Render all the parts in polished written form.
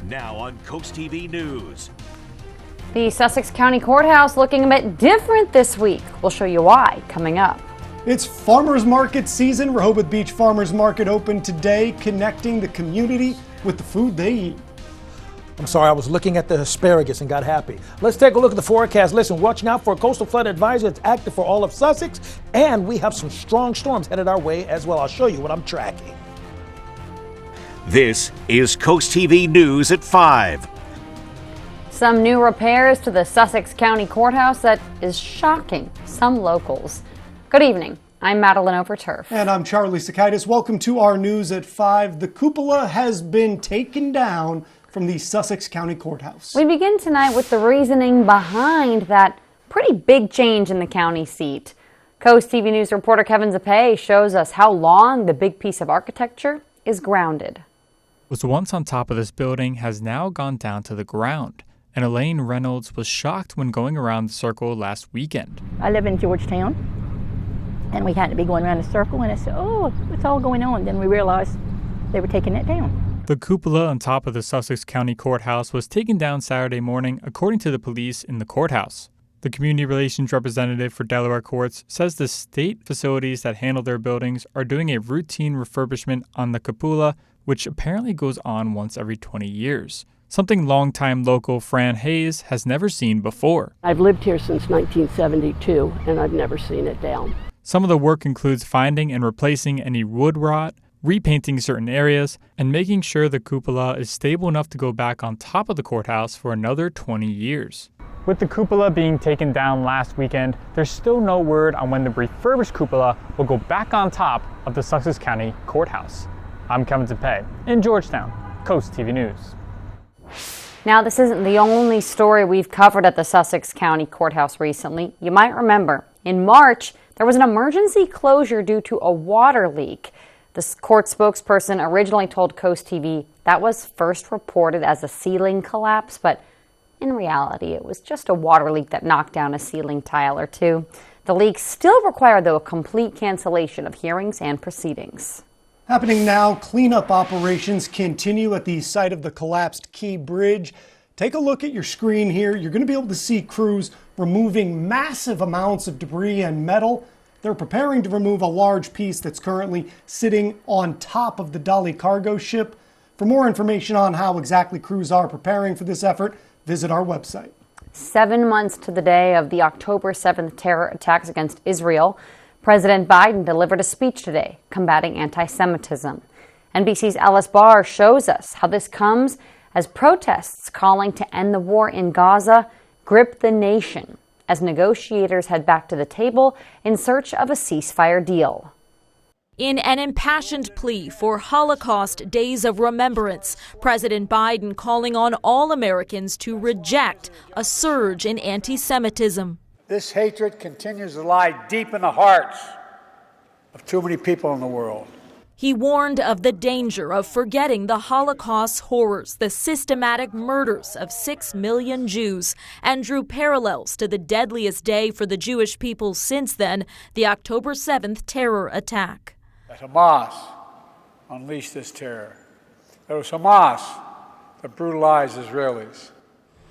Now on CoastTV News. The Sussex County Courthouse looking a bit different this week. We'll show you why coming up. It's farmers market season. Rehoboth Beach Farmers Market opened today, connecting the community with the food they eat. I'm sorry, I was looking at the asparagus and got happy. Let's take a look at the forecast. Listen, watching out for a coastal flood advisory that's active for all of Sussex, and we have some strong storms headed our way as well. I'll show you what I'm tracking. This is CoastTV News at 5. Some new repairs to the Sussex County Courthouse that is shocking some locals. Good evening. I'm Madeline Overturf. And I'm Charlie Sakaitis. Welcome to our News at 5. The cupola has been taken down from the Sussex County Courthouse. We begin tonight with the reasoning behind that pretty big change in the county seat. CoastTV News reporter Kevin Zappe shows us how long the big piece of architecture is grounded. What was once on top of this building has now gone down to the ground, and Elaine Reynolds was shocked when going around the circle last weekend. I live in Georgetown, and we had to be going around the circle, and I said, oh, what's all going on? Then we realized they were taking it down. The cupola on top of the Sussex County Courthouse was taken down Saturday morning, according to the police in the courthouse. The community relations representative for Delaware courts says the state facilities that handle their buildings are doing a routine refurbishment on the cupola, which apparently goes on once every 20 years. Something longtime local Fran Hayes has never seen before. I've lived here since 1972, and I've never seen it down. Some of the work includes finding and replacing any wood rot, repainting certain areas, and making sure the cupola is stable enough to go back on top of the courthouse for another 20 years. With the cupola being taken down last weekend, there's still no word on when the refurbished cupola will go back on top of the Sussex County Courthouse. I'm Kevin Zappe in Georgetown, CoastTV News. Now, this isn't the only story we've covered at the Sussex County Courthouse recently. You might remember, in March, there was an emergency closure due to a water leak. The court spokesperson originally told CoastTV that was first reported as a ceiling collapse, but in reality, it was just a water leak that knocked down a ceiling tile or two. The leak still required, though, a complete cancellation of hearings and proceedings. Happening now, cleanup operations continue at the site of the collapsed Key Bridge. Take a look at your screen here. You're going to be able to see crews removing massive amounts of debris and metal. They're preparing to remove a large piece that's currently sitting on top of the Dolly cargo ship. For more information on how exactly crews are preparing for this effort, visit our website. 7 months to the day of the October 7th terror attacks against Israel, President Biden delivered a speech today combating anti-Semitism. NBC's Alice Barr shows us how this comes as protests calling to end the war in Gaza grip the nation as negotiators head back to the table in search of a ceasefire deal. In an impassioned plea for Holocaust Days of Remembrance, President Biden calling on all Americans to reject a surge in anti-Semitism. This hatred continues to lie deep in the hearts of too many people in the world. He warned of the danger of forgetting the Holocaust's horrors, the systematic murders of 6 million Jews, and drew parallels to the deadliest day for the Jewish people since then, the October 7th terror attack. That Hamas unleashed this terror. It was Hamas that brutalized Israelis.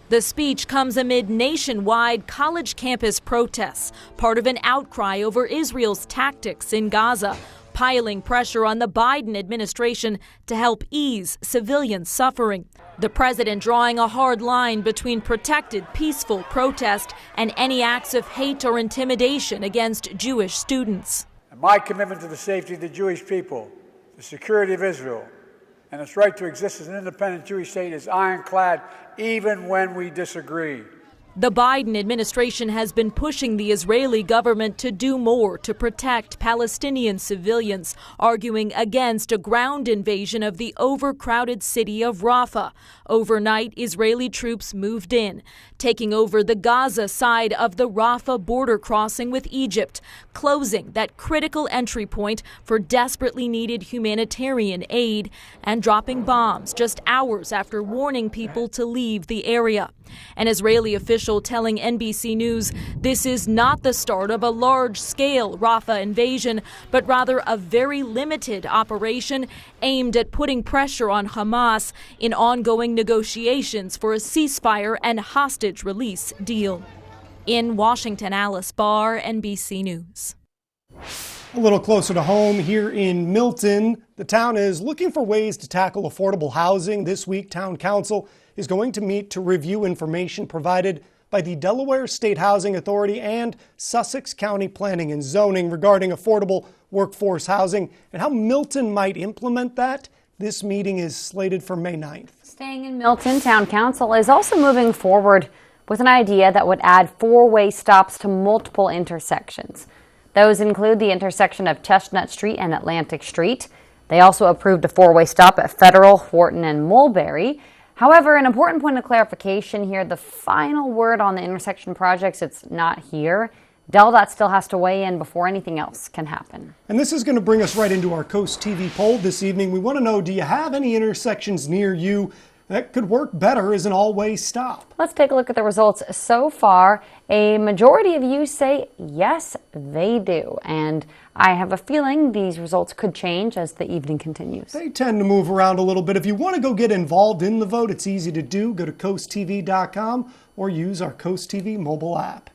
The speech comes amid nationwide college campus protests, part of an outcry over Israel's tactics in Gaza, piling pressure on the Biden administration to help ease civilian suffering. The president drawing a hard line between protected, peaceful protest and any acts of hate or intimidation against Jewish students. And my commitment to the safety of the Jewish people, the security of Israel, and its right to exist as an independent Jewish state is ironclad, even when we disagree. The Biden administration has been pushing the Israeli government to do more to protect Palestinian civilians, arguing against a ground invasion of the overcrowded city of Rafah. Overnight, Israeli troops moved in, taking over the Gaza side of the Rafah border crossing with Egypt, closing that critical entry point for desperately needed humanitarian aid, and dropping bombs just hours after warning people to leave the area. An Israeli official official telling NBC News this is not the start of a large-scale Rafah invasion, but rather a very limited operation aimed at putting pressure on Hamas in ongoing negotiations for a ceasefire and hostage release deal. In Washington, Alice Barr, NBC News. A little closer to home here in Milton, the town is looking for ways to tackle affordable housing. This week, Town Council is going to meet to review information provided by the Delaware State Housing Authority and Sussex County Planning and Zoning regarding affordable workforce housing and how Milton might implement that. This meeting is slated for May 9th. Staying in Milton, Town Council is also moving forward with an idea that would add four-way stops to multiple intersections. Those include the intersection of Chestnut Street and Atlantic Street. They also approved a four-way stop at Federal, Wharton, and Mulberry. However, an important point of clarification here, the final word on the intersection projects, it's not here. DelDOT still has to weigh in before anything else can happen. And this is going to bring us right into our Coast TV poll this evening. We want to know, do you have any intersections near you that could work better as an all-way stop? Let's take a look at the results so far. A majority of you say yes, they do. And I have a feeling these results could change as the evening continues. They tend to move around a little bit. If you want to go get involved in the vote, it's easy to do. Go to CoastTV.com or use our Coast TV mobile app.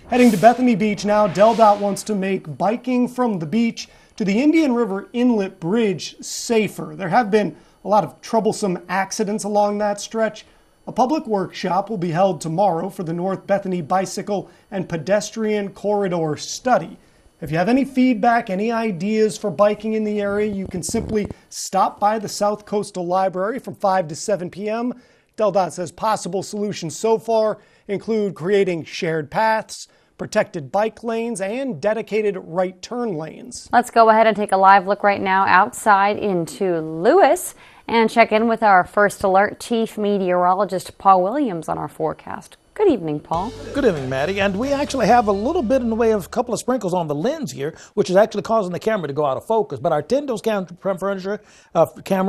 Heading to Bethany Beach now, DelDOT wants to make biking from the beach to the Indian River Inlet Bridge safer. There have been a lot of troublesome accidents along that stretch. A public workshop will be held tomorrow for the North Bethany Bicycle and Pedestrian Corridor Study. If you have any feedback, any ideas for biking in the area, you can simply stop by the South Coastal Library from 5 to 7 p.m. DelDOT says possible solutions so far include creating shared paths, protected bike lanes, and dedicated right turn lanes. Let's go ahead and take a live look right now outside into Lewis and check in with our First Alert Chief Meteorologist Paul Williams on our forecast. Good evening, Paul. Good evening, Maddie. And we actually have a little bit in the way of a couple of sprinkles on the lens here, which is actually causing the camera to go out of focus. But our Tyndall's camera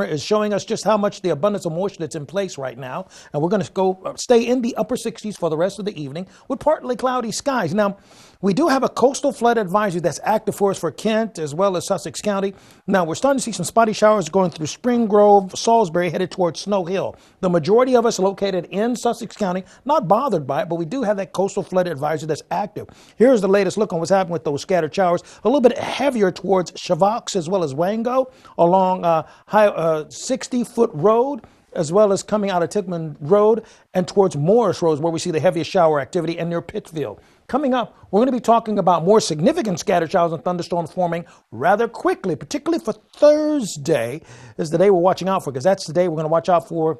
is showing us just how much the abundance of moisture that's in place right now. And we're going to stay in the upper 60s for the rest of the evening with partly cloudy skies. Now, we do have a coastal flood advisory that's active for us for Kent as well as Sussex County. Now, we're starting to see some spotty showers going through Spring Grove, Salisbury, headed towards Snow Hill. The majority of us are located in Sussex County, not bothered by it, but we do have that coastal flood advisory that's active. Here's the latest look on what's happening with those scattered showers. A little bit heavier towards Chavox as well as Wango along 60-foot road, as well as coming out of Tickman Road and towards Morris Road, where we see the heaviest shower activity, and near Pittsfield. Coming up, we're going to be talking about more significant scattered showers and thunderstorms forming rather quickly, particularly for Thursday is the day we're watching out for, because that's the day we're going to watch out for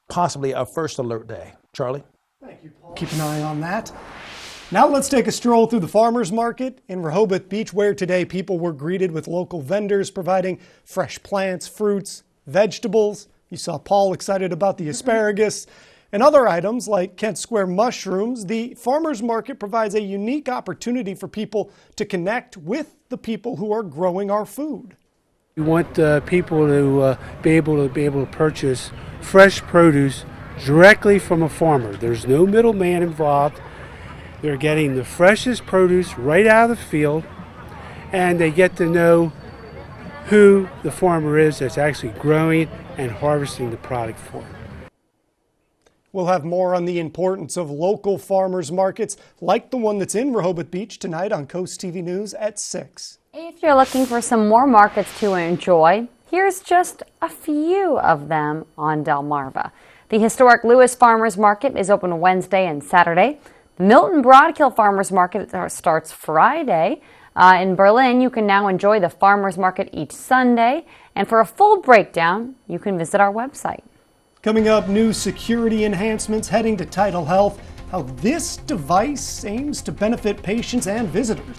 possibly our first alert day. Charlie? Thank you, Paul. Keep an eye on that. Now let's take a stroll through the farmers market in Rehoboth Beach, where today people were greeted with local vendors providing fresh plants, fruits, vegetables. You saw Paul excited about the asparagus and other items like Kent Square mushrooms. The farmers market provides a unique opportunity for people to connect with the people who are growing our food. We want people to be able to purchase fresh produce directly from a farmer. There's no middleman involved. They're getting the freshest produce right out of the field, and they get to know who the farmer is that's actually growing and harvesting the product for them. We'll have more on the importance of local farmers markets like the one that's in Rehoboth Beach tonight on Coast TV News at 6. If you're looking for some more markets to enjoy, here's just a few of them on Delmarva. The historic Lewis Farmers Market is open Wednesday and Saturday. The Milton Broadkill Farmers Market starts Friday. In Berlin, you can now enjoy the farmers market each Sunday. And for a full breakdown, you can visit our website. Coming up, new security enhancements heading to Tidal Health, how this device aims to benefit patients and visitors.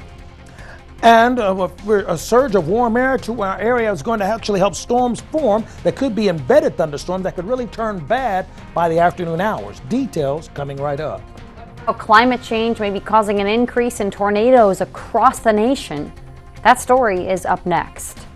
And a surge of warm air to our area is going to actually help storms form that could be embedded thunderstorms that could really turn bad by the afternoon hours. Details coming right up. Climate change may be causing an increase in tornadoes across the nation. That story is up next.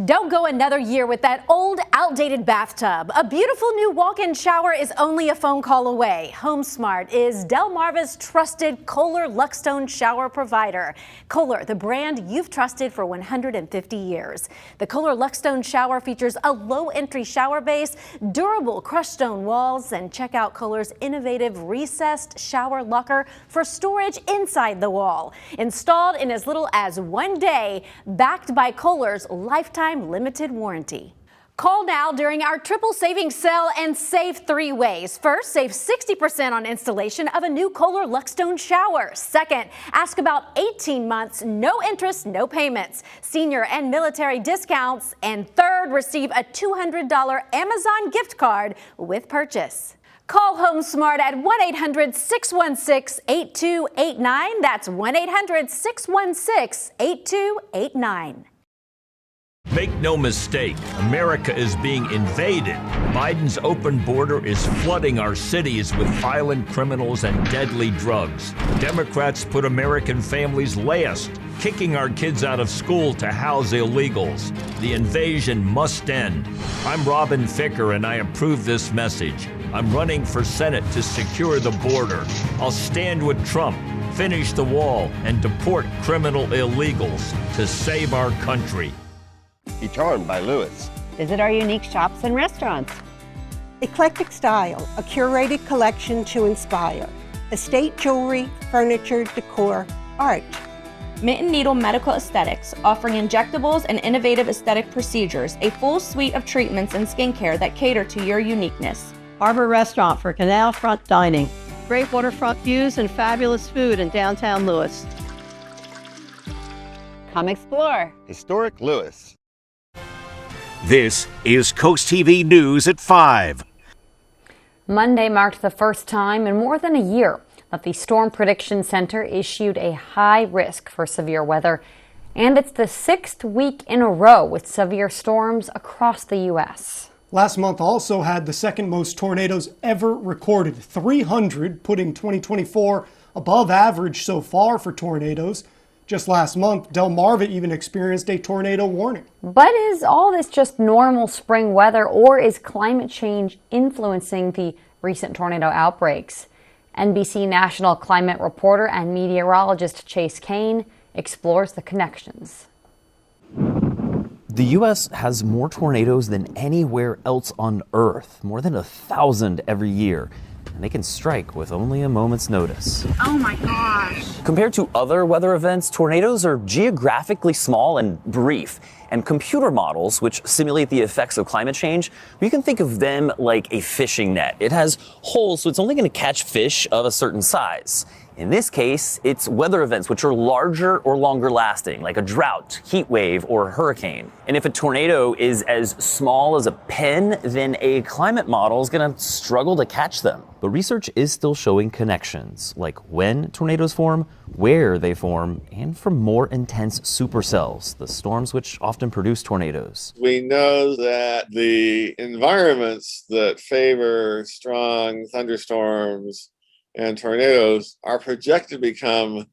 Don't go another year with that old Outdated bathtub. A beautiful new walk-in shower is only a phone call away. HomeSmart is Delmarva's trusted Kohler Luxstone shower provider. Kohler, the brand you've trusted for 150 years. The Kohler Luxstone shower features a low-entry shower base, durable crushed stone walls, and check out Kohler's innovative recessed shower locker for storage inside the wall. Installed in as little as 1 day, backed by Kohler's lifetime limited warranty. Call now during our triple savings sale and save 3 ways. First, save 60% on installation of a new Kohler Luxstone shower. Second, ask about 18 months, no interest, no payments, senior and military discounts. And third, receive a $200 Amazon gift card with purchase. Call HomeSmart at 1-800-616-8289. That's 1-800-616-8289. Make no mistake, America is being invaded. Biden's open border is flooding our cities with violent criminals and deadly drugs. Democrats put American families last, kicking our kids out of school to house illegals. The invasion must end. I'm Robin Ficker, and I approve this message. I'm running for Senate to secure the border. I'll stand with Trump, finish the wall, and deport criminal illegals to save our country. Be Charmed by Lewis. Visit our unique shops and restaurants. Eclectic Style, a curated collection to inspire. Estate jewelry, furniture, decor, art. Mint and Needle Medical Aesthetics, offering injectables and innovative aesthetic procedures, a full suite of treatments and skincare that cater to your uniqueness. Harbor Restaurant for canal front dining. Great waterfront views and fabulous food in downtown Lewis. Come explore. Historic Lewis. This is Coast TV News at 5. Monday marked the first time in more than a year that the Storm Prediction Center issued a high risk for severe weather. And it's the 6th week in a row with severe storms across the U.S. Last month also had the second most tornadoes ever recorded, 300, putting 2024 above average so far for tornadoes. Just last month, Delmarva even experienced a tornado warning. But is all this just normal spring weather, or is climate change influencing the recent tornado outbreaks? NBC national climate reporter and meteorologist Chase Kane explores the connections. The U.S. has more tornadoes than anywhere else on Earth, more than 1,000 every year. And they can strike with only a moment's notice. Oh my gosh. Compared to other weather events, tornadoes are geographically small and brief. And computer models, which simulate the effects of climate change, you can think of them like a fishing net. It has holes, so it's only going to catch fish of a certain size. In this case, it's weather events which are larger or longer lasting, like a drought, heat wave, or hurricane. And if a tornado is as small as a pin, then a climate model is going to struggle to catch them. But research is still showing connections, like when tornadoes form, where they form, and from more intense supercells, the storms which often produce tornadoes. We know that the environments that favor strong thunderstorms and tornadoes are projected to become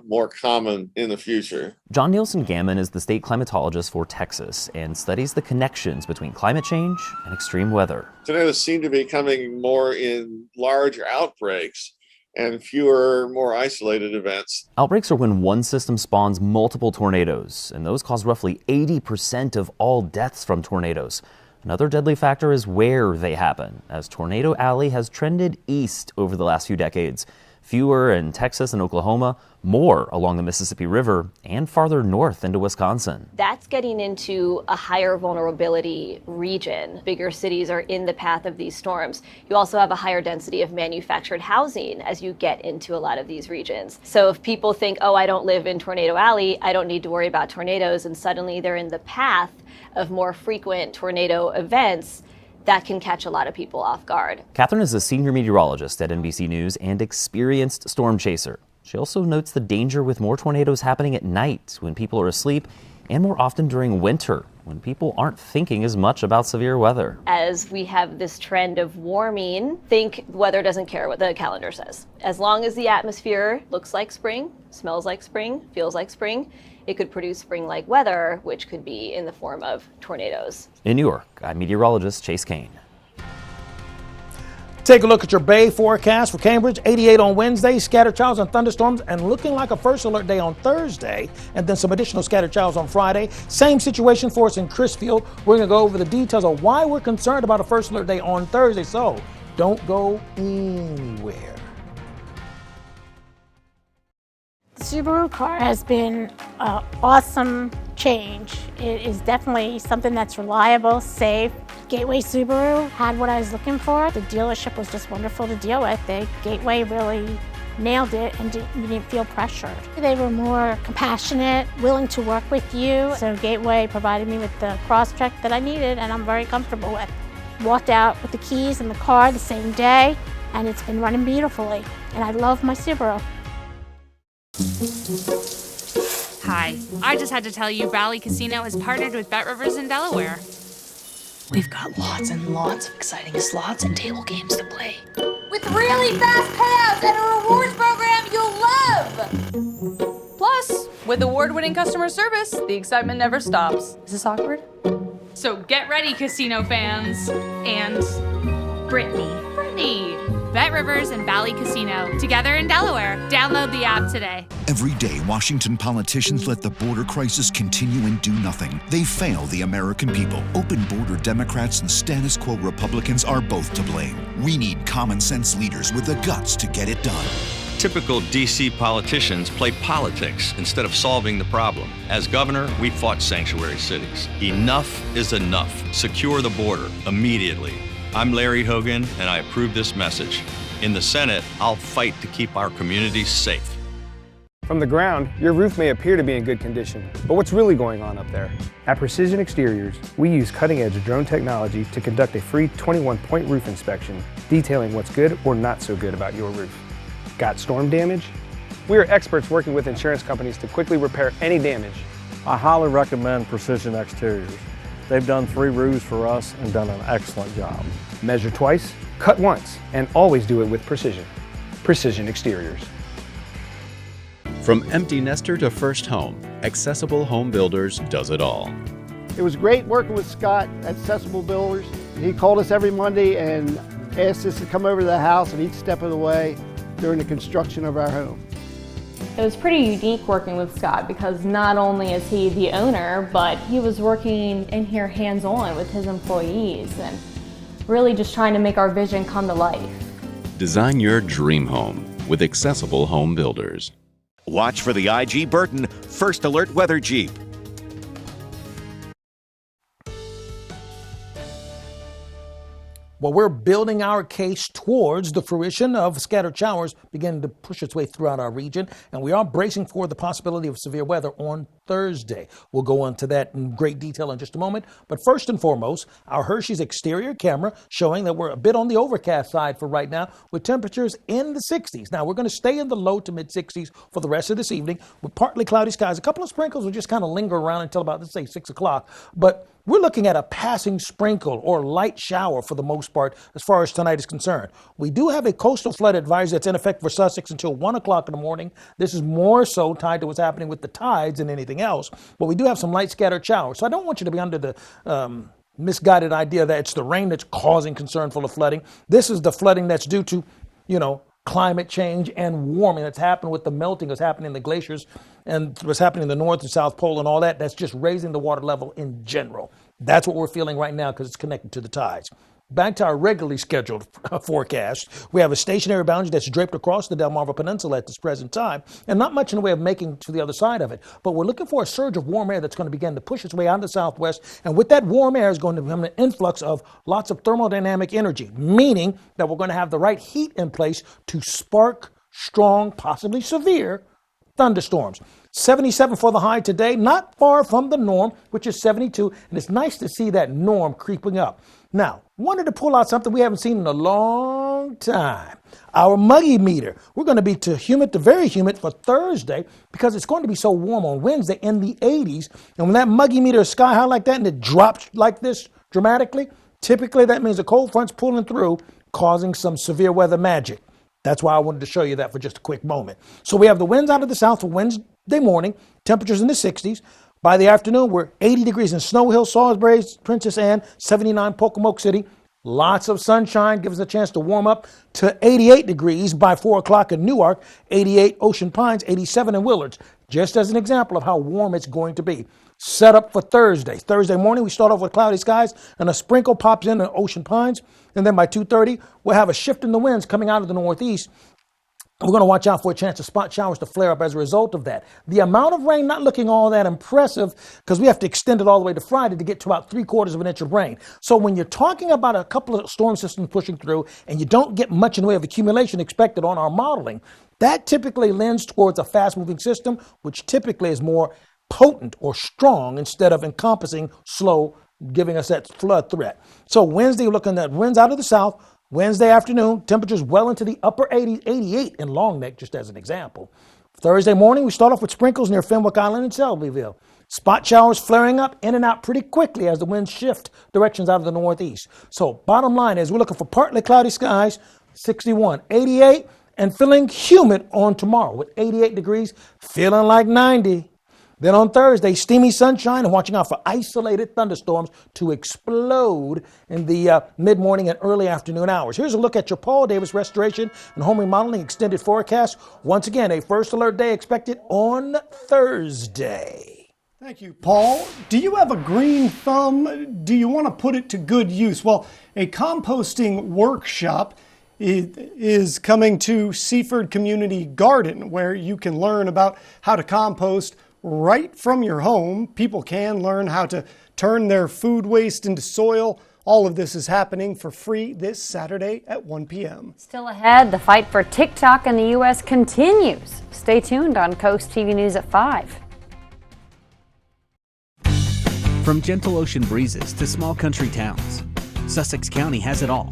more common in the future. John Nielsen Gammon is the state climatologist for Texas and studies the connections between climate change and extreme weather. Tornadoes seem to be coming more in larger outbreaks and fewer, more isolated events. Outbreaks are when one system spawns multiple tornadoes, and those cause roughly 80% of all deaths from tornadoes. Another deadly factor is where they happen, as Tornado Alley has trended east over the last few decades. Fewer in Texas and Oklahoma, more along the Mississippi River, and farther north into Wisconsin. That's getting into a higher vulnerability region. Bigger cities are in the path of these storms. You also have a higher density of manufactured housing as you get into a lot of these regions. So if people think, oh, I don't live in Tornado Alley, I don't need to worry about tornadoes, and suddenly they're in the path of more frequent tornado events, that can catch a lot of people off guard. Catherine is a senior meteorologist at NBC News and experienced storm chaser. She also notes the danger with more tornadoes happening at night when people are asleep, and more often during winter when people aren't thinking as much about severe weather. As we have this trend of warming, think weather doesn't care what the calendar says. As long as the atmosphere looks like spring, smells like spring, feels like spring, it could produce spring-like weather, which could be in the form of tornadoes. In New York, I'm meteorologist Chase Kane. Take a look at your Bay forecast for Cambridge. 88 on Wednesday, scattered showers and thunderstorms, and looking like a first alert day on Thursday, and then some additional scattered showers on Friday. Same situation for us in Crisfield. We're going to go over the details of why we're concerned about a first alert day on Thursday, so don't go anywhere. The Subaru car has been an awesome change. It is definitely something that's reliable, safe. Gateway Subaru had what I was looking for. The dealership was just wonderful to deal with. Gateway really nailed it, and you didn't feel pressured. They were more compassionate, willing to work with you. So Gateway provided me with the cross-check that I needed, and I'm very comfortable with. Walked out with the keys in the car the same day, and it's been running beautifully. And I love my Subaru. Hi, I just had to tell you Valley Casino has partnered with Bet Rivers in Delaware. We've got lots and lots of exciting slots and table games to play. With really fast payouts and a rewards program you'll love! Plus, with award-winning customer service, the excitement never stops. Is this awkward? So get ready, casino fans. And Brittany. Bet Rivers and Valley Casino, together in Delaware. Download the app today. Every day, Washington politicians let the border crisis continue and do nothing. They fail the American people. Open border Democrats and status quo Republicans are both to blame. We need common sense leaders with the guts to get it done. Typical D.C. politicians play politics instead of solving the problem. As governor, we fought sanctuary cities. Enough is enough. Secure the border immediately. I'm Larry Hogan, and I approve this message. In the Senate, I'll fight to keep our communities safe. From the ground, your roof may appear to be in good condition, but what's really going on up there? At Precision Exteriors, we use cutting-edge drone technology to conduct a free 21-point roof inspection, detailing what's good or not so good about your roof. Got storm damage? We are experts working with insurance companies to quickly repair any damage. I highly recommend Precision Exteriors. They've done 3 roofs for us and done an excellent job. Measure twice, cut once, and always do it with precision. Precision Exteriors. From empty nester to first home, Accessible Home Builders does it all. It was great working with Scott at Accessible Builders. He called us every Monday and asked us to come over to the house at each step of the way during the construction of our home. It was pretty unique working with Scott because not only is he the owner, but he was working in here hands-on with his employees and really just trying to make our vision come to life. Design your dream home with Accessible Home Builders. Watch for the IG Burton First Alert Weather Jeep. Well, we're building our case towards the fruition of scattered showers beginning to push its way throughout our region, and we are bracing for the possibility of severe weather on Thursday. We'll go into that in great detail in just a moment, but first and foremost, our Hershey's exterior camera showing that we're a bit on the overcast side for right now with temperatures in the 60s. Now, we're going to stay in the low to mid 60s for the rest of this evening with partly cloudy skies. A couple of sprinkles will just kind of linger around until about, let's say, 6 o'clock, but we're looking at a passing sprinkle or light shower for the most part as far as tonight is concerned. We do have a coastal flood advisory that's in effect for Sussex until 1 o'clock in the morning. This is more so tied to what's happening with the tides than anything else, but we do have some light scattered showers. So I don't want you to be under the misguided idea that it's the rain that's causing concern for the flooding. This is the flooding that's due to, climate change and warming that's happened with the melting that's happening in the glaciers and what's happening in the North and South Pole and all that. That's just raising the water level in general. That's what we're feeling right now because it's connected to the tides. Back to our regularly scheduled forecast, we have a stationary boundary that's draped across the Delmarva Peninsula at this present time, and not much in the way of making to the other side of it. But we're looking for a surge of warm air that's going to begin to push its way out of the southwest, and with that warm air is going to become an influx of lots of thermodynamic energy, meaning that we're going to have the right heat in place to spark strong, possibly severe thunderstorms. 77 for the high today, not far from the norm, which is 72, and it's nice to see that norm creeping up. Now, wanted to pull out something we haven't seen in a long long time. Our muggy meter, we're going to be to humid to very humid for Thursday because it's going to be so warm on Wednesday in the 80s. And when that muggy meter is sky high like that and it drops like this dramatically, typically that means the cold front's pulling through, causing some severe weather magic. That's why I wanted to show you that for just a quick moment. So we have the winds out of the south for Wednesday morning, temperatures in the 60s. By the afternoon, we're 80 degrees in Snow Hill, Salisbury, Princess Anne, 79 Pocomoke City. Lots of sunshine gives us a chance to warm up to 88 degrees by 4 o'clock in Newark, 88 Ocean Pines, 87 in Willards, just as an example of how warm it's going to be. Set up for Thursday. Thursday morning, we start off with cloudy skies and a sprinkle pops in Ocean Pines. And then by 2:30, we'll have a shift in the winds coming out of the northeast. We're going to watch out for a chance of spot showers to flare up as a result of that. The amount of rain not looking all that impressive because we have to extend it all the way to Friday to get to about 3/4 of an inch of rain. So when you're talking about a couple of storm systems pushing through and you don't get much in the way of accumulation expected on our modeling, that typically lends towards a fast-moving system, which typically is more potent or strong instead of encompassing slow, giving us that flood threat. So Wednesday, we're looking at winds out of the south. Wednesday afternoon, temperatures well into the upper 80s, 88 in Long Neck, just as an example. Thursday morning, we start off with sprinkles near Fenwick Island and Selbyville. Spot showers flaring up in and out pretty quickly as the winds shift directions out of the northeast. So bottom line is we're looking for partly cloudy skies, 61, 88, and feeling humid on tomorrow with 88 degrees, feeling like 90. Then on Thursday, steamy sunshine and watching out for isolated thunderstorms to explode in the mid-morning and early afternoon hours. Here's a look at your Paul Davis Restoration and Home Remodeling extended forecast. Once again, a first alert day expected on Thursday. Thank you, Paul. Do you have a green thumb? Do you want to put it to good use? Well, a composting workshop is coming to Seaford Community Garden, where you can learn about how to compost right from your home. People can learn how to turn their food waste into soil. All of this is happening for free this Saturday at 1 p.m. Still ahead, the fight for TikTok in the U.S. continues. Stay tuned on Coast TV News at 5. From gentle ocean breezes to small country towns, Sussex County has it all.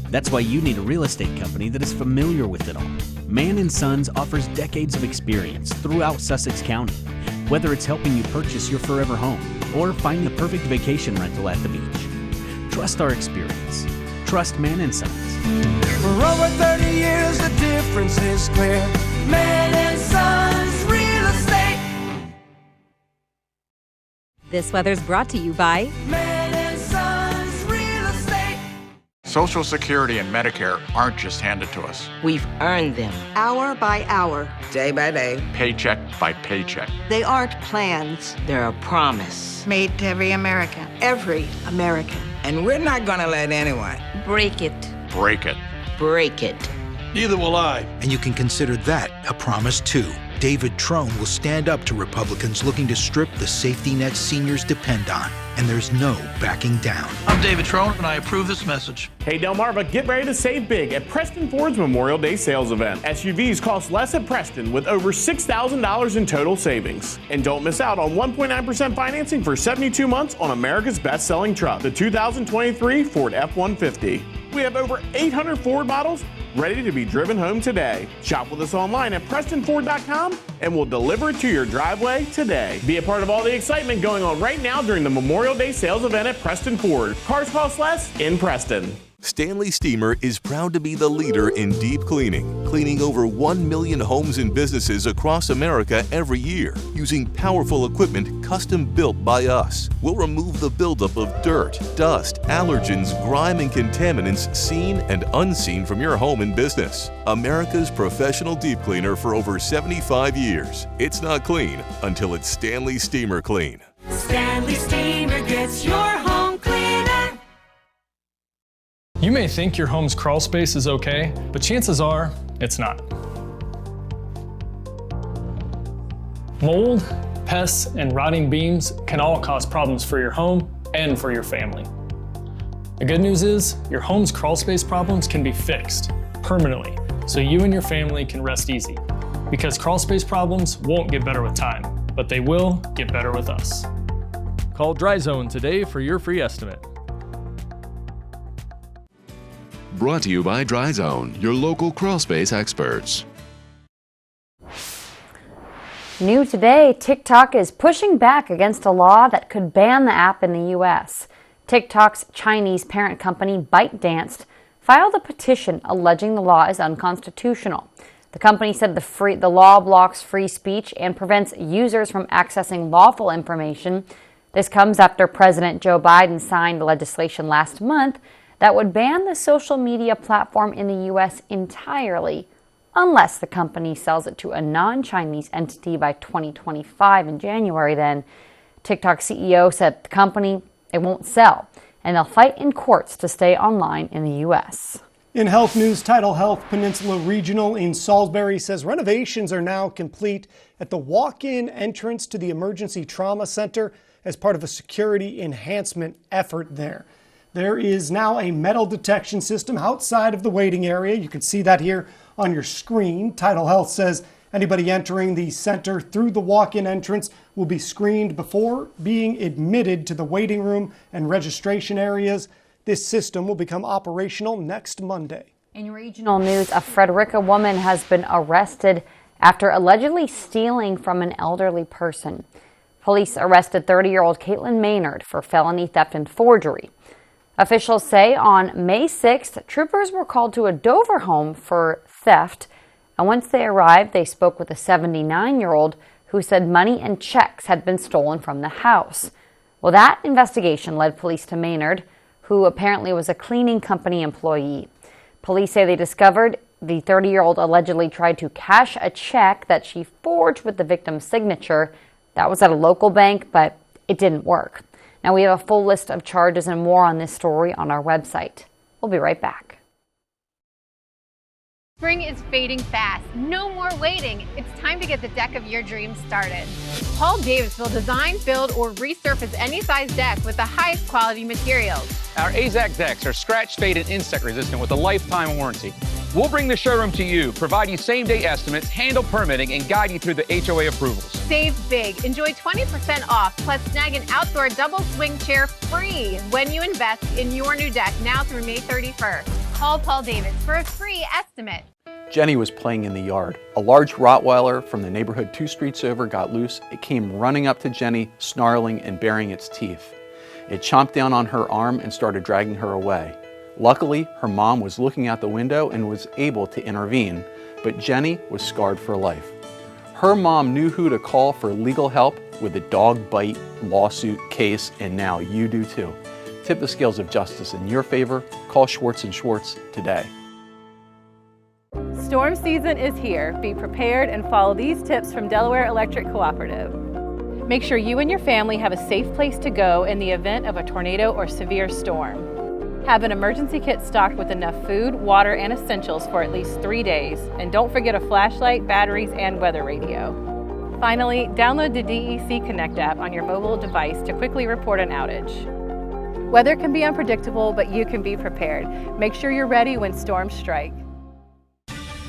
That's why you need a real estate company that is familiar with it all. Mann & Sons offers decades of experience throughout Sussex County. Whether it's helping you purchase your forever home or find the perfect vacation rental at the beach. Trust our experience. Trust Mann & Sons. For over 30 years, the difference is clear. Mann & Sons Real Estate. This weather's brought to you by Mann & Sons Real Estate. Social Security and Medicare aren't just handed to us. We've earned them. Hour by hour. Day by day. Paycheck by paycheck. They aren't plans. They're a promise. Made to every American. Every American. And we're not gonna let anyone break it. Break it. Break it. Neither will I. And you can consider that a promise too. David Trone will stand up to Republicans looking to strip the safety net seniors depend on. And there's no backing down. I'm David Trone, and I approve this message. Hey Delmarva, get ready to save big at Preston Ford's Memorial Day sales event. SUVs cost less at Preston with over $6,000 in total savings. And don't miss out on 1.9% financing for 72 months on America's best-selling truck, the 2023 Ford F-150. We have over 800 Ford models ready to be driven home today. Shop with us online at PrestonFord.com and we'll deliver it to your driveway today. Be a part of all the excitement going on right now during the Memorial Day sales event at Preston Ford. Cars cost less in Preston. Stanley Steamer is proud to be the leader in deep cleaning, cleaning over 1 million homes and businesses across America every year, using powerful equipment custom built by us. We'll remove the buildup of dirt, dust, allergens, grime, and contaminants seen and unseen from your home and business. America's professional deep cleaner for over 75 years. It's not clean until it's Stanley Steamer Clean. Stanley Steamer gets your home cleaner. You may think your home's crawl space is okay, but chances are it's not. Mold, pests, and rotting beams can all cause problems for your home and for your family. The good news is your home's crawl space problems can be fixed permanently, so you and your family can rest easy. Because crawl space problems won't get better with time, but they will get better with us. Call Dry Zone today for your free estimate. Brought to you by Dry Zone, your local crawl space experts. New today, TikTok is pushing back against a law that could ban the app in the U.S. TikTok's Chinese parent company, ByteDance, filed a petition alleging the law is unconstitutional. The company said the law blocks free speech and prevents users from accessing lawful information. This comes after President Joe Biden signed legislation last month that would ban the social media platform in the U.S. entirely, unless the company sells it to a non-Chinese entity by 2025 in January. Then TikTok CEO said the company, it won't sell, and they'll fight in courts to stay online in the U.S. In health news, Tidal Health Peninsula Regional in Salisbury says renovations are now complete at the walk-in entrance to the Emergency Trauma Center as part of a security enhancement effort there. There is now a metal detection system outside of the waiting area. You can see that here on your screen. Tidal Health says anybody entering the center through the walk-in entrance will be screened before being admitted to the waiting room and registration areas. This system will become operational next Monday. In regional news, a Frederica woman has been arrested after allegedly stealing from an elderly person. Police arrested 30-year-old Caitlin Maynard for felony theft and forgery. Officials say on May 6th, troopers were called to a Dover home for theft, and once they arrived, they spoke with a 79-year-old who said money and checks had been stolen from the house. Well, that investigation led police to Maynard, who apparently was a cleaning company employee. Police say they discovered the 30-year-old allegedly tried to cash a check that she forged with the victim's signature. That was at a local bank, but it didn't work. Now, we have a full list of charges and more on this story on our website. We'll be right back. Spring is fading fast. No more waiting. It's time to get the deck of your dreams started. Paul Davis will design, build, or resurface any size deck with the highest quality materials. Our AZAC decks are scratch, fade, and insect resistant with a lifetime warranty. We'll bring the showroom to you, provide you same-day estimates, handle permitting, and guide you through the HOA approvals. Save big. Enjoy 20% off, plus snag an outdoor double swing chair free when you invest in your new deck now through May 31st. Call Paul Davis for a free estimate. Jenny was playing in the yard. A large Rottweiler from the neighborhood 2 streets over got loose. It came running up to Jenny, snarling and baring its teeth. It chomped down on her arm and started dragging her away. Luckily, her mom was looking out the window and was able to intervene, but Jenny was scarred for life. Her mom knew who to call for legal help with a dog bite lawsuit case, and now you do too. Tip the scales of justice in your favor. Call Schwartz & Schwartz today. Storm season is here. Be prepared and follow these tips from Delaware Electric Cooperative. Make sure you and your family have a safe place to go in the event of a tornado or severe storm. Have an emergency kit stocked with enough food, water, and essentials for at least 3 days. And don't forget a flashlight, batteries, and weather radio. Finally, download the DEC Connect app on your mobile device to quickly report an outage. Weather can be unpredictable, but you can be prepared. Make sure you're ready when storms strike.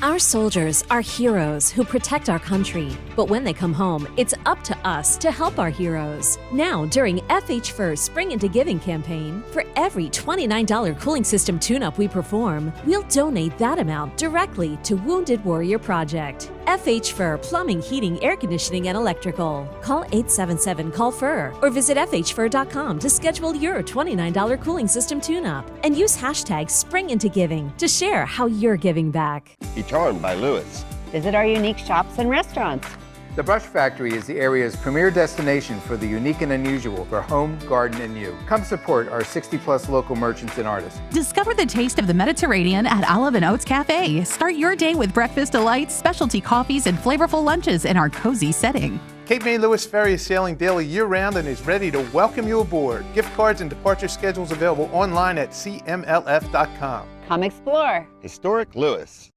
Our soldiers are heroes who protect our country. But when they come home, it's up to us to help our heroes. Now, during FH Fur's Spring Into Giving campaign, for every $29 cooling system tune-up we perform, we'll donate that amount directly to Wounded Warrior Project. FH Fur Plumbing, Heating, Air Conditioning, and Electrical. Call 877-CALL-FUR or visit FHFur.com to schedule your $29 cooling system tune-up. And use hashtag SpringIntoGiving to share how you're giving back. Charmed by Lewis. Visit our unique shops and restaurants. The Brush Factory is the area's premier destination for the unique and unusual for home, garden, and you. Come support our 60-plus local merchants and artists. Discover the taste of the Mediterranean at Olive and Oats Cafe. Start your day with breakfast delights, specialty coffees, and flavorful lunches in our cozy setting. Cape May Lewis Ferry is sailing daily year-round and is ready to welcome you aboard. Gift cards and departure schedules available online at cmlf.com. Come explore. Historic Lewis.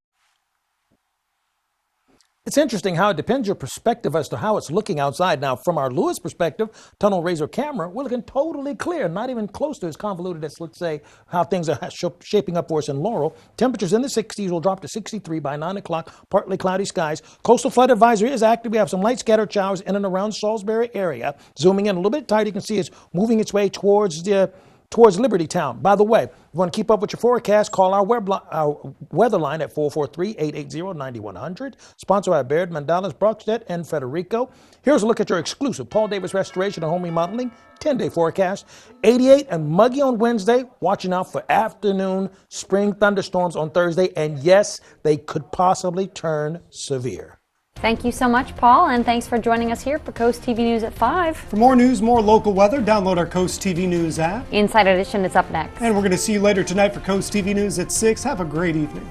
It's interesting how it depends your perspective as to how it's looking outside. Now, from our Lewis perspective, tunnel razor camera, we're looking totally clear, not even close to as convoluted as, let's say, how things are shaping up for us in Laurel. Temperatures in the 60s will drop to 63 by 9 o'clock, partly cloudy skies. Coastal flood advisory is active. We have some light scattered showers in and around Salisbury area. Zooming in a little bit tighter, you can see it's moving its way towards the towards Liberty Town. By the way, if you want to keep up with your forecast, call our weather line at 443-880-9100. Sponsored by Baird, Mandela's, Brockstedt, and Federico. Here's a look at your exclusive Paul Davis Restoration and Home Remodeling 10-day forecast. 88 and muggy on Wednesday. Watching out for afternoon spring thunderstorms on Thursday. And yes, they could possibly turn severe. Thank you so much, Paul, and thanks for joining us here for Coast TV News at 5. For more news, more local weather, download our Coast TV News app. Inside Edition is up next. And we're going to see you later tonight for Coast TV News at 6. Have a great evening.